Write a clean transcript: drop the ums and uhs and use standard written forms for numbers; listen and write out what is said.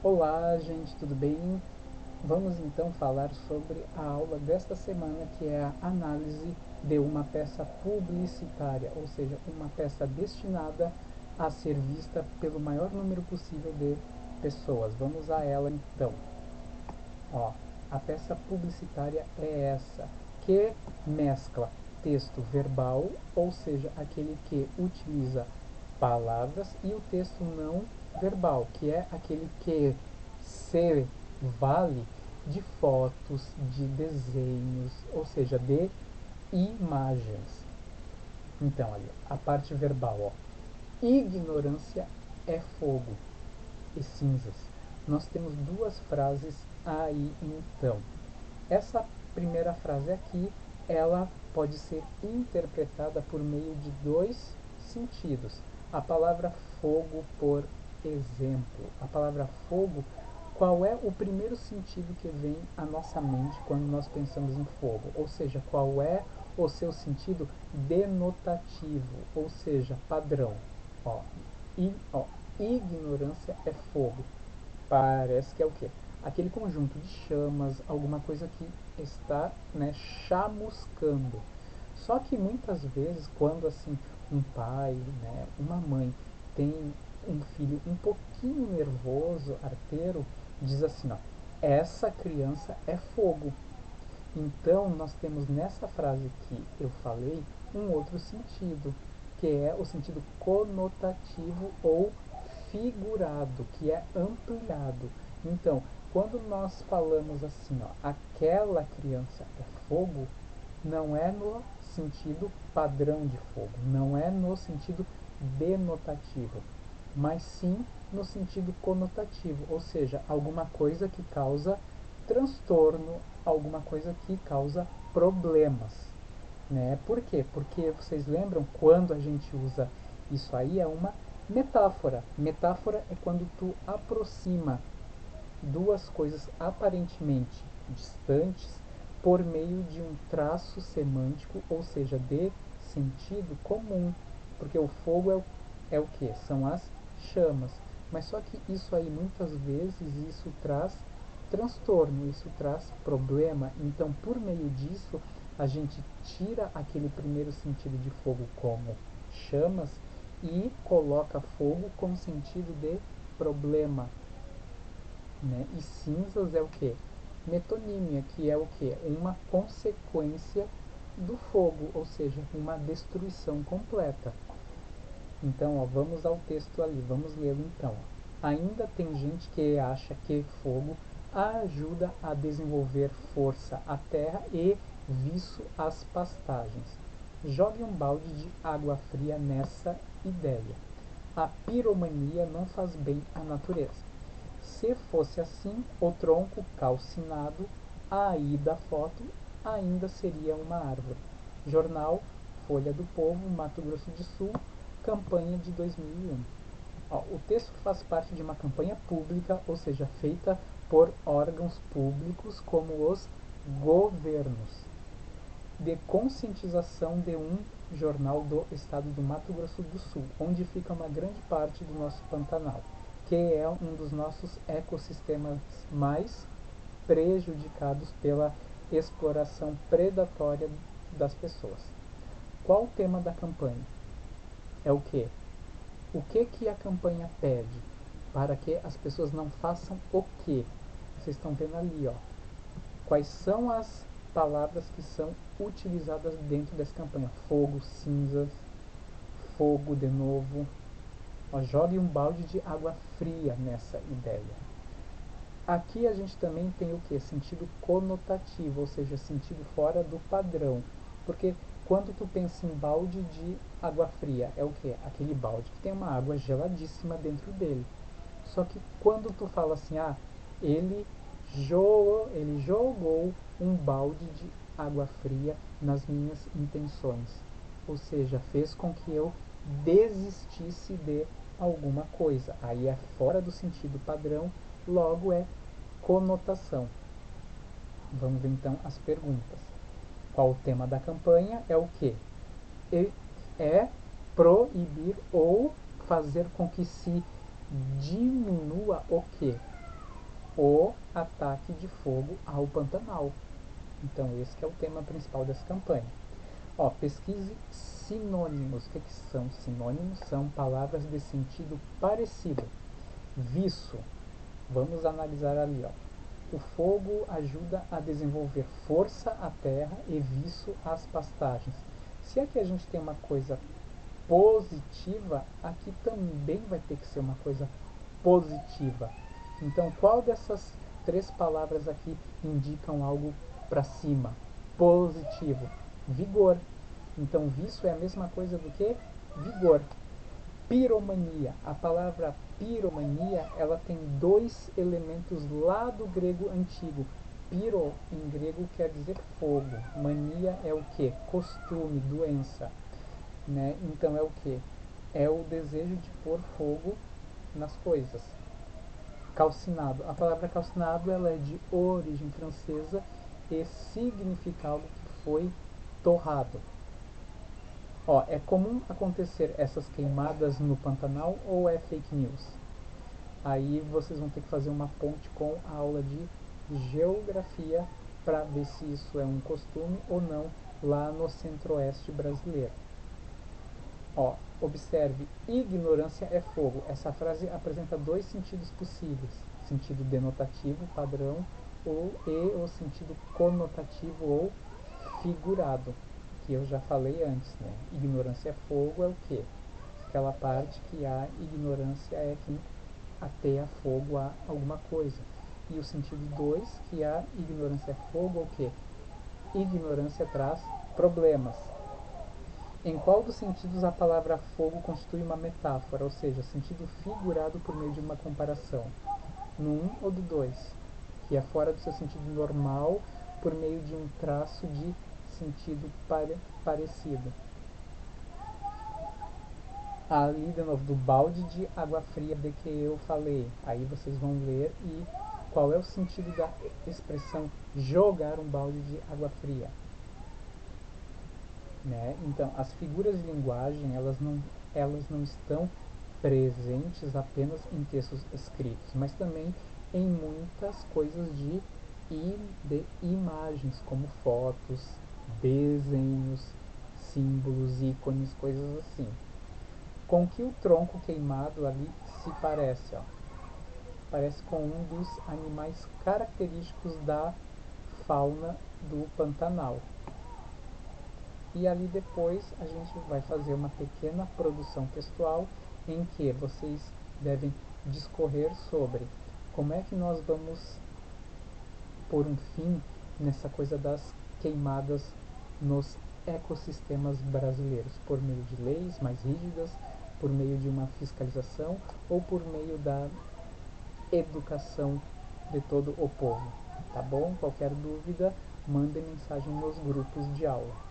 Olá, gente, tudo bem? Vamos então falar sobre a aula desta semana, que é a análise de uma peça publicitária, ou seja, uma peça destinada a ser vista pelo maior número possível de pessoas. Vamos a ela então. Ó, a peça publicitária é essa, que mescla texto verbal, ou seja, aquele que utiliza palavras, e o texto não verbal, que é aquele que se vale de fotos, de desenhos, ou seja, de imagens. Então, ali, a parte verbal, ó. Ignorância é fogo e cinzas. Nós temos duas frases aí então. Essa primeira frase aqui, ela pode ser interpretada por meio de dois sentidos. A palavra fogo, por exemplo. A palavra fogo, qual é o primeiro sentido que vem à nossa mente quando nós pensamos em fogo? Ou seja, qual é o seu sentido denotativo, ou seja, padrão? Ó, ó, ignorância é fogo. Parece que é o quê? Aquele conjunto de chamas, alguma coisa que está, né, chamuscando. Só que muitas vezes, quando assim um pai, né, uma mãe tem um filho um pouquinho nervoso, arteiro, diz assim, ó, essa criança é fogo. Então, nós temos nessa frase que eu falei um outro sentido, que é o sentido conotativo ou figurado, que é ampliado. Então, quando nós falamos assim, ó, aquela criança é fogo, não é no sentido padrão de fogo, não é no sentido denotativo, mas sim no sentido conotativo, ou seja, alguma coisa que causa transtorno, alguma coisa que causa problemas, né? Por quê? Porque vocês lembram quando a gente usa isso aí é uma metáfora. Metáfora é quando tu aproxima duas coisas aparentemente distantes por meio de um traço semântico, ou seja, de sentido comum, porque o fogo é o que? São as chamas. Mas só que isso aí muitas vezes isso traz transtorno, isso traz problema. Então, por meio disso, a gente tira aquele primeiro sentido de fogo como chamas e coloca fogo com sentido de problema, né? E cinzas é o que? Metonímia, que é o que? Uma consequência do fogo, ou seja, uma destruição completa. Então, ó, vamos ao texto ali, vamos lê-lo então. Ó. Ainda tem gente que acha que fogo ajuda a desenvolver força à terra e viço às pastagens. Jogue um balde de água fria nessa ideia. A piromania não faz bem à natureza. Se fosse assim, o tronco calcinado aí da foto ainda seria uma árvore. Jornal Folha do Povo, Mato Grosso do Sul, campanha de 2001. Ó, o texto faz parte de uma campanha pública, ou seja, feita por órgãos públicos como os governos, de conscientização de um jornal do estado do Mato Grosso do Sul, onde fica uma grande parte do nosso Pantanal, que é um dos nossos ecossistemas mais prejudicados pela exploração predatória das pessoas. Qual o tema da campanha? É o que? O que a campanha pede para que as pessoas não façam o quê? Vocês estão vendo ali, ó. Quais são as palavras que são utilizadas dentro dessa campanha? Fogo, cinzas, fogo de novo. Ó, jogue um balde de água fria nessa ideia. Aqui a gente também tem o que? Sentido conotativo, ou seja, sentido fora do padrão. Porque quando tu pensa em balde de água fria, é o que? Aquele balde que tem uma água geladíssima dentro dele. Só que quando tu fala assim, ah, ele ele jogou um balde de água fria nas minhas intenções. Ou seja, fez com que eu desistisse de alguma coisa. Aí é fora do sentido padrão, logo é conotação. Vamos ver então as perguntas. Qual o tema da campanha? É o que? É proibir ou fazer com que se diminua o que? o ataque de fogo ao Pantanal. Então esse que é o tema principal dessa campanha. Ó, pesquise sinônimos. O que são sinônimos? São palavras de sentido parecido. Viço. Vamos analisar ali, ó. O fogo ajuda a desenvolver força à terra e viço às pastagens. Se aqui a gente tem uma coisa positiva, aqui também vai ter que ser uma coisa positiva. Então, qual dessas três palavras aqui indicam algo para cima? Positivo. Vigor. Então, vício é a mesma coisa do que vigor. Piromania. A palavra piromania, ela tem dois elementos lá do grego antigo. Piro, em grego, quer dizer fogo. Mania é o que? Costume, doença. Né? Então, é o que? É o desejo de pôr fogo nas coisas. Calcinado. A palavra calcinado, ela é de origem francesa e significa algo que foi torrado. Ó, é comum acontecer essas queimadas no Pantanal ou é fake news? Aí vocês vão ter que fazer uma ponte com a aula de geografia para ver se isso é um costume ou não lá no centro-oeste brasileiro. Ó, observe, ignorância é fogo. Essa frase apresenta dois sentidos possíveis: sentido denotativo, padrão, e o sentido conotativo ou figurado, que eu já falei antes, né? Ignorância é fogo é o quê? Aquela parte que a ignorância é quem ateia fogo a alguma coisa. E o sentido 2, que a ignorância é fogo é o quê? Ignorância traz problemas. Em qual dos sentidos a palavra fogo constitui uma metáfora, ou seja, sentido figurado por meio de uma comparação? No 1 ou do 2, que é fora do seu sentido normal por meio de um traço de sentido parecido. Ali de novo, do balde de água fria de que eu falei. Aí vocês vão ler e qual é o sentido da expressão jogar um balde de água fria. Né? Então, as figuras de linguagem, elas não estão presentes apenas em textos escritos, mas também em muitas coisas de imagens, como fotos, desenhos, símbolos, ícones, coisas assim. Com que o tronco queimado ali se parece? Ó? Parece com um dos animais característicos da fauna do Pantanal. E ali depois a gente vai fazer uma pequena produção textual em que vocês devem discorrer sobre como é que nós vamos pôr um fim nessa coisa das queimadas nos ecossistemas brasileiros, por meio de leis mais rígidas, por meio de uma fiscalização ou por meio da educação de todo o povo. Tá bom? Qualquer dúvida, mande mensagem nos grupos de aula.